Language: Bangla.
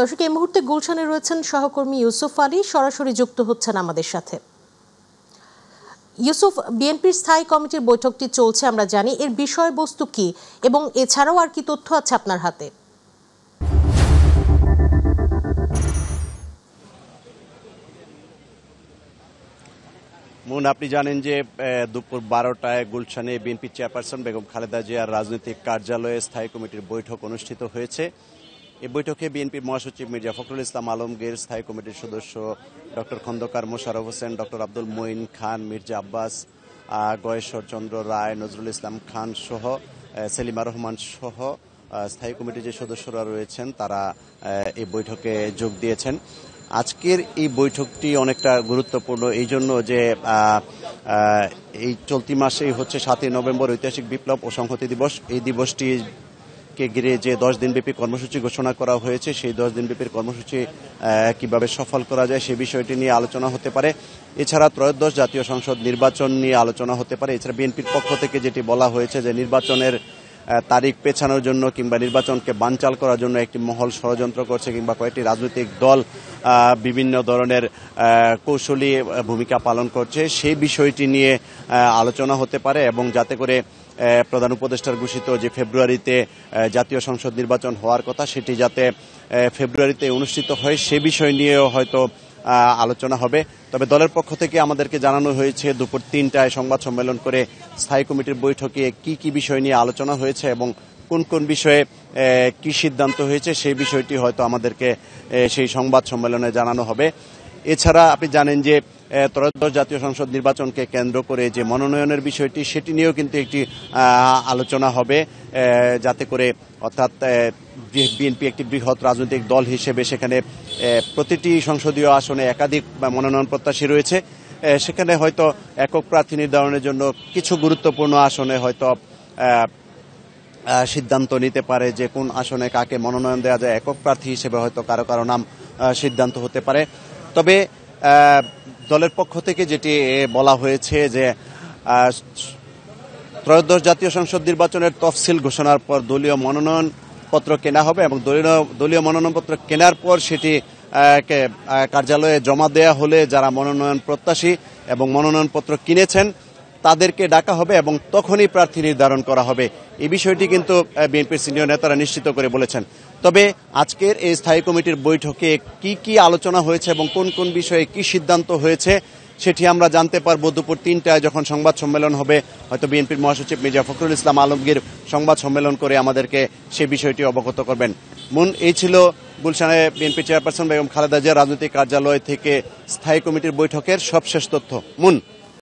দর্শক, এই মুহূর্তে গুলশানে রয়েছেন সহকর্মী ইউসুফ আলী, সরাসরি যুক্ত হচ্ছেন আমাদের সাথে। ইউসুফ, বিএনপির স্থায়ী কমিটির বৈঠকটি চলছে আমরা জানি, এর বিষয়বস্তু কি এবং এছাড়াও আর কি তথ্য আছে আপনার হাতে? মুন, আপনি জানেন যে দুপুর 12টায় গুলশানে বিএনপি চেয়ারপারসন বেগম খালেদা জিয়ার রাজনৈতিক কার্যালয়ে স্থায়ী কমিটির বৈঠক অনুষ্ঠিত হয়েছে। এই বৈঠকে বিএনপির মহাসচিব মির্জা ফখরুল ইসলাম আলমগীর, স্থায়ী কমিটির সদস্য ডক্টর খন্দকার মোশাররফ হোসেন, ডক্টর আব্দুল মঈন খান, মির্জা আব্বাস, গয়েশ্বর চন্দ্র রায়, নজরুল ইসলাম খান সহ সেলিমা রহমান সহ স্থায়ী কমিটির যে সদস্যরা রয়েছেন তারা এই বৈঠকে যোগ দিয়েছেন। আজকের এই বৈঠকটি অনেকটা গুরুত্বপূর্ণ এই জন্য যে এই চলতি মাসেই হচ্ছে 7ই নভেম্বর ঐতিহাসিক বিপ্লব ও সংহতি দিবস। এই দিবসটিকে ঘিরে যে 10 দিনব্যাপী কর্মসূচি ঘোষণা করা হয়েছে, সেই 10 দিনব্যাপী কর্মসূচি কিভাবে সফল করা যায় সে বিষয়টি নিয়ে আলোচনা হতে পারে। এছাড়া ত্রয়োদশ জাতীয় সংসদ নির্বাচন নিয়ে আলোচনা হতে পারে। এছাড়া বিএনপির পক্ষ থেকে যেটি বলা হয়েছে যে নির্বাচনের তারিখ পেছানোর জন্য কিংবা নির্বাচনকে বানচাল করার জন্য একটি মহল ষড়যন্ত্র করছে কিংবা কয়েকটি রাজনৈতিক দল বিভিন্ন ধরনের কৌশলী ভূমিকা পালন করছে, সেই বিষয়টি নিয়ে আলোচনা হতে পারে এবং যাতে করে প্রধান উপদেষ্টার ঘোষিত যে ফেব্রুয়ারিতে জাতীয় সংসদ নির্বাচন হওয়ার কথা সেটি যাতে ফেব্রুয়ারিতে অনুষ্ঠিত হয় সে বিষয় নিয়েও হয়তো আলোচনা হবে। তবে দলের পক্ষ থেকে আমাদেরকে জানানো হয়েছে দুপুর 3টায় সংবাদ সম্মেলন করে স্থায়ী কমিটির বৈঠকে কি কি বিষয় নিয়ে আলোচনা হয়েছে এবং কোন কোন বিষয়ে কি সিদ্ধান্ত হয়েছে সেই বিষয়টি হয়তো আমাদেরকে সেই সংবাদ সম্মেলনে জানানো হবে। এছাড়া আপনি জানেন যে ত্রয়োদশ জাতীয় সংসদ নির্বাচনকে কেন্দ্র করে যে মনোনয়নের বিষয়টি সেটি নিয়েও কিন্তু একটি আলোচনা হবে, যাতে করে অর্থাৎ বিএনপি একটি বৃহৎ রাজনৈতিক দল হিসেবে সেখানে প্রতিটি সংসদীয় আসনে একাধিক মনোনয়ন প্রত্যাশী রয়েছে, সেখানে হয়তো একক প্রার্থী নির্ধারণের জন্য কিছু গুরুত্বপূর্ণ আসনে হয়তো সিদ্ধান্ত নিতে পারে যে কোন আসনে কাকে মনোনয়ন দেওয়া যায়, একক প্রার্থী হিসেবে হয়তো কারো কারো নাম সিদ্ধান্ত হতে পারে। তবে দলের পক্ষ থেকে যেটি বলা হয়েছে যে ত্রয়োদশ জাতীয় সংসদ নির্বাচনের তফসিল ঘোষণার পর দলীয় মনোনয়নপত্র কেনা হবে এবং দলীয় মনোনয়নপত্র কেনার পর সেটি কার্যালয়ে জমা দেয়া হলে যারা মনোনয়ন প্রত্যাশী এবং মনোনয়নপত্র কিনেছেন তাদেরকে ডাকা হবে এবং তখনই প্রার্থী নির্ধারণ করা হবে। এই বিষয়টি কিন্তু বিএনপির সিনিয়র নেতারা নিশ্চিত করে বলেছেন। তবে আজকের এই স্থায়ী কমিটির বৈঠকে কি কি আলোচনা হয়েছে এবং কোন কোন বিষয়ে কি সিদ্ধান্ত হয়েছে সেটি আমরা জানতে পারবো দুপুর 3টায় যখন সংবাদ সম্মেলন হবে। হয়তো বিএনপির মহাসচিব মির্জা ফখরুল ইসলাম আলমগীর সংবাদ সম্মেলন করে আমাদেরকে সেই বিষয়টি অবগত করবেন। মুন, এই ছিল গুলশানে বিএনপি চেয়ারপারসন বেগম খালেদা জিয়ার রাজনৈতিক কার্যালয় থেকে স্থায়ী কমিটির বৈঠকের সবশেষ তথ্য। মুন।